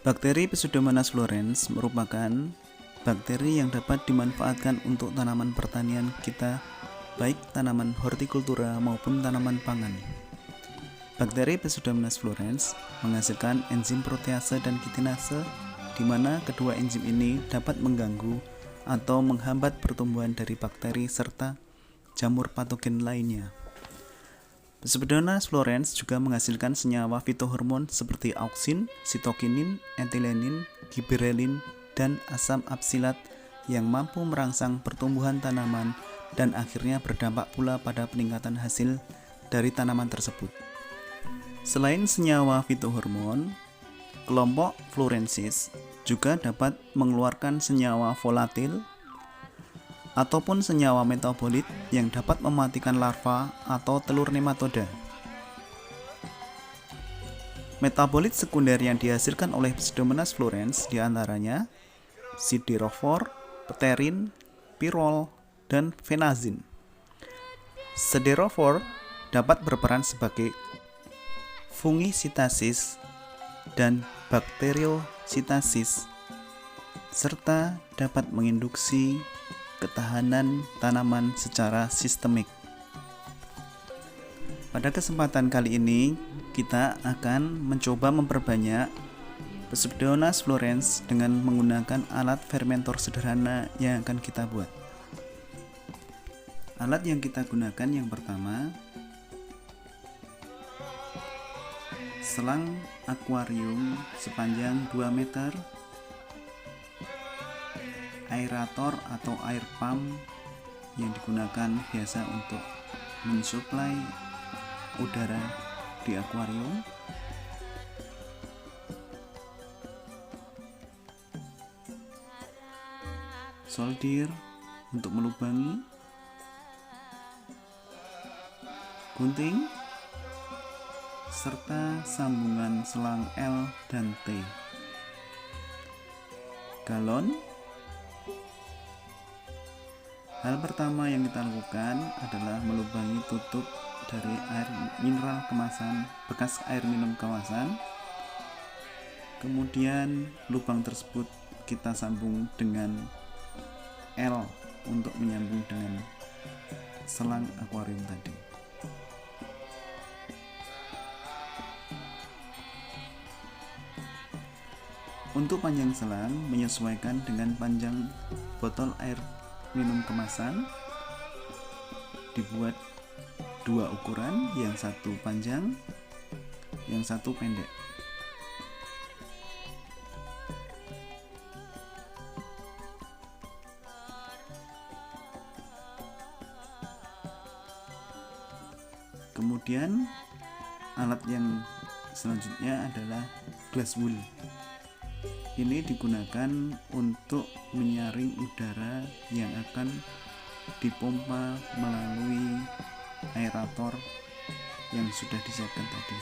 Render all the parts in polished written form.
Bakteri Pseudomonas fluorens merupakan bakteri yang dapat dimanfaatkan untuk tanaman pertanian kita, baik tanaman hortikultura maupun tanaman pangan. Bakteri Pseudomonas fluorens menghasilkan enzim protease dan kitinase, di mana kedua enzim ini dapat mengganggu atau menghambat pertumbuhan dari bakteri serta jamur patogen lainnya. Pseudomonas fluorens juga menghasilkan senyawa fitohormon seperti auksin, sitokinin, etilenin, gibberellin, dan asam absilat yang mampu merangsang pertumbuhan tanaman dan akhirnya berdampak pula pada peningkatan hasil dari tanaman tersebut. Selain senyawa fitohormon, kelompok fluorensis juga dapat mengeluarkan senyawa volatil ataupun senyawa metabolit yang dapat mematikan larva atau telur nematoda. Metabolit sekunder yang dihasilkan oleh Pseudomonas fluorens diantaranya siderofor, pterin, pirol, dan fenazin. Siderofor dapat berperan sebagai fungisitasis dan bakteriositasis, serta dapat menginduksi ketahanan tanaman secara sistemik. Pada kesempatan kali ini, kita akan mencoba memperbanyak Pseudomonas fluorens dengan menggunakan alat fermentor sederhana yang akan kita buat. Alat yang kita gunakan yang pertama, selang akuarium sepanjang 2 meter, aerator atau air pump yang digunakan biasa untuk mensuplai udara di akuarium, solder untuk melubangi, gunting, serta sambungan selang L dan T. Galon. Hal pertama yang kita lakukan adalah melubangi tutup dari air mineral kemasan, bekas air minum kemasan. Kemudian lubang tersebut kita sambung dengan L untuk menyambung dengan selang akuarium tadi. Untuk panjang selang menyesuaikan dengan panjang botol air minum kemasan, dibuat 2 ukuran, yang satu panjang, yang satu pendek. Kemudian alat yang selanjutnya adalah glass wool. Ini digunakan untuk menyaring udara yang akan dipompa melalui aerator yang sudah disiapkan tadi.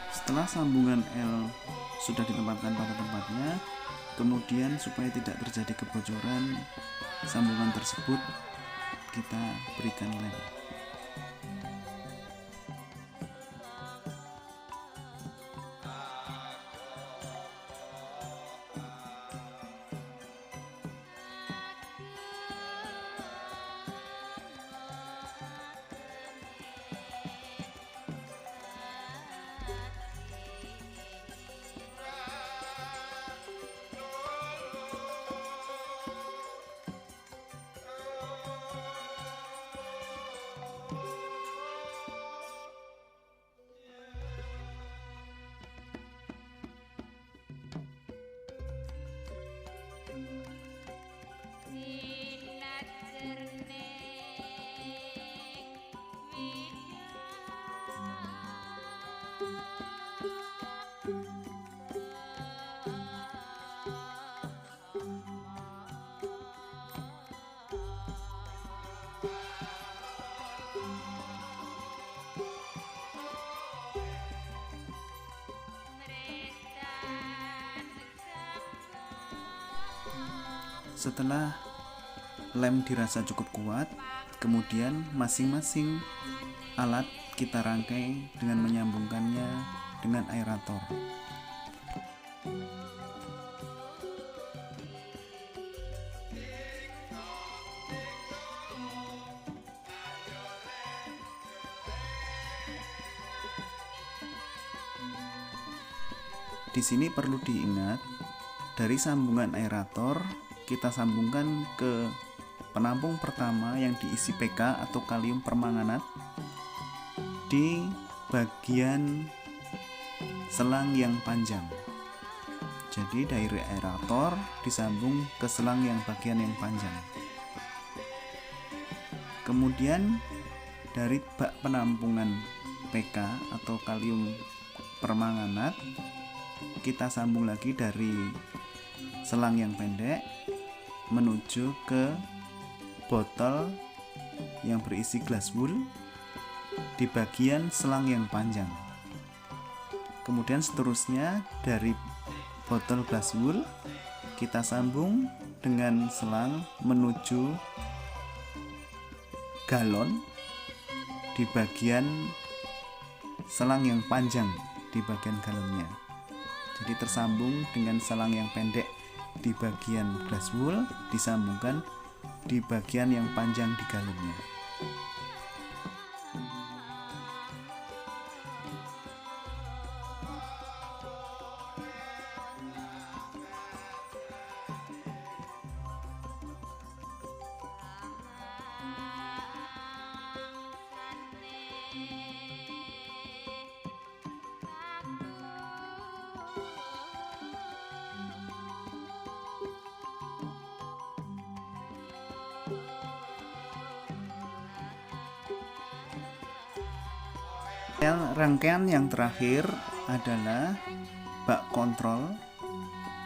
Setelah sambungan L sudah ditempatkan pada tempatnya, kemudian supaya tidak terjadi kebocoran sambungan tersebut, kita berikan lem. Setelah lem dirasa cukup kuat, kemudian masing-masing alat kita rangkai dengan menyambungkannya dengan aerator. Di sini perlu diingat, dari sambungan aerator kita sambungkan ke penampung pertama yang diisi PK atau kalium permanganat di bagian selang yang panjang. Jadi dari aerator disambung ke selang yang bagian yang panjang. Kemudian dari bak penampungan PK atau kalium permanganat kita sambung lagi dari selang yang pendek menuju ke botol yang berisi glass wool di bagian selang yang panjang. Kemudian seterusnya dari botol glass wool kita sambung dengan selang menuju galon di bagian selang yang panjang di bagian galonnya. Jadi tersambung dengan selang yang pendek di bagian glass wool disambungkan di bagian yang panjang di galonnya. Rangkaian yang terakhir adalah bak kontrol,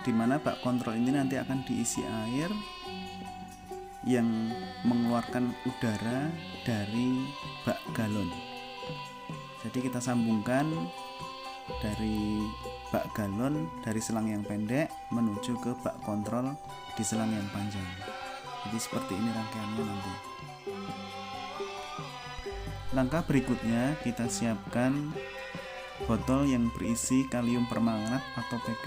di mana bak kontrol ini nanti akan diisi air yang mengeluarkan udara dari bak galon. Jadi kita sambungkan dari bak galon dari selang yang pendek menuju ke bak kontrol di selang yang panjang. Jadi seperti ini rangkaiannya nanti. Langkah berikutnya kita siapkan botol yang berisi kalium permanganat atau PK,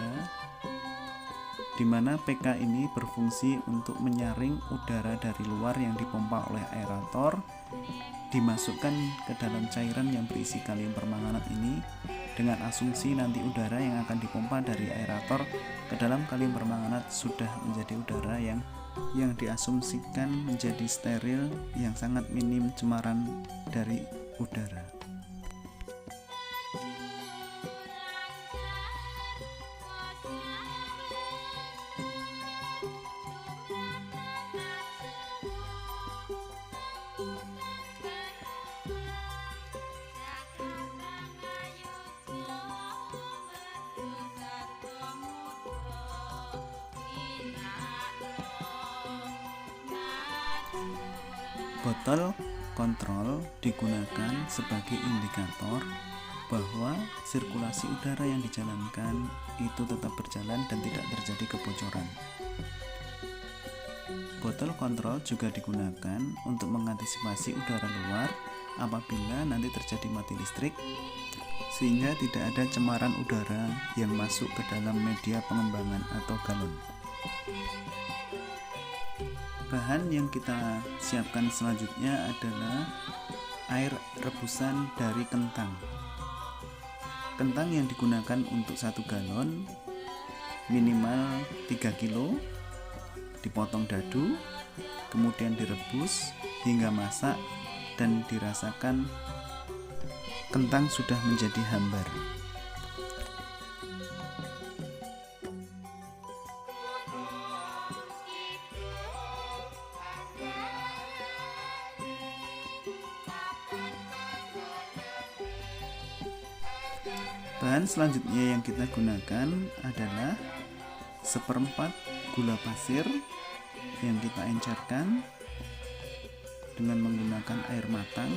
di mana PK ini berfungsi untuk menyaring udara dari luar yang dipompa oleh aerator dimasukkan ke dalam cairan yang berisi kalium permanganat ini, dengan asumsi nanti udara yang akan dipompa dari aerator ke dalam kalium permanganat sudah menjadi udara yang diasumsikan menjadi steril, yang sangat minim cemaran dari udara. Botol kontrol digunakan sebagai indikator bahwa sirkulasi udara yang dijalankan itu tetap berjalan dan tidak terjadi kebocoran. Botol kontrol juga digunakan untuk mengantisipasi udara luar apabila nanti terjadi mati listrik, sehingga tidak ada cemaran udara yang masuk ke dalam media pengembangan atau galon. Bahan yang kita siapkan selanjutnya adalah air rebusan dari kentang. Kentang yang digunakan untuk 1 galon minimal 3 kilo, dipotong dadu, kemudian direbus hingga masak dan dirasakan kentang sudah menjadi hambar. Bahan selanjutnya yang kita gunakan adalah 1/4 gula pasir yang kita encerkan dengan menggunakan air matang,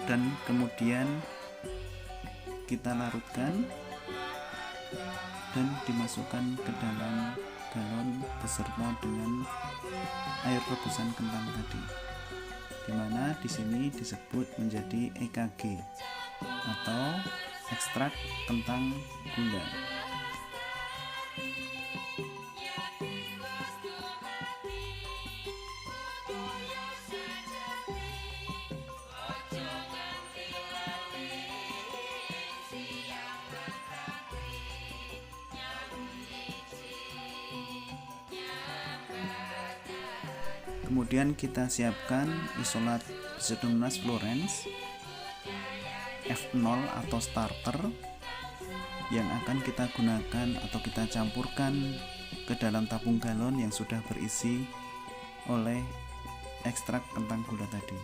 dan kemudian kita larutkan dan dimasukkan ke dalam galon beserta dengan air rebusan kentang tadi, dimana di sini disebut menjadi EKG atau ekstrak kentang gula. Kemudian kita siapkan isolat Pseudomonas fluorescens F0 atau starter yang akan kita gunakan atau kita campurkan ke dalam tabung galon yang sudah berisi oleh ekstrak kentang gula tadi.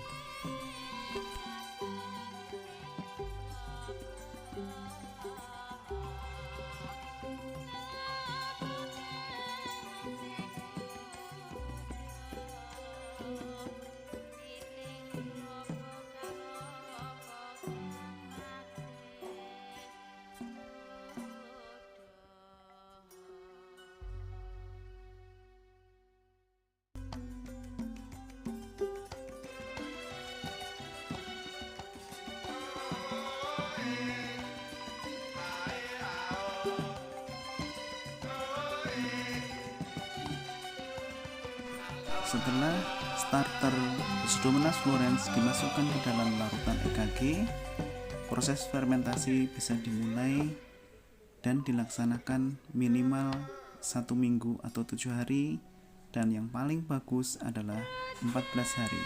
Setelah starter Pseudomonas fluorescens dimasukkan ke dalam larutan EKG, proses fermentasi bisa dimulai dan dilaksanakan minimal 1 minggu atau 7 hari, dan yang paling bagus adalah 14 hari.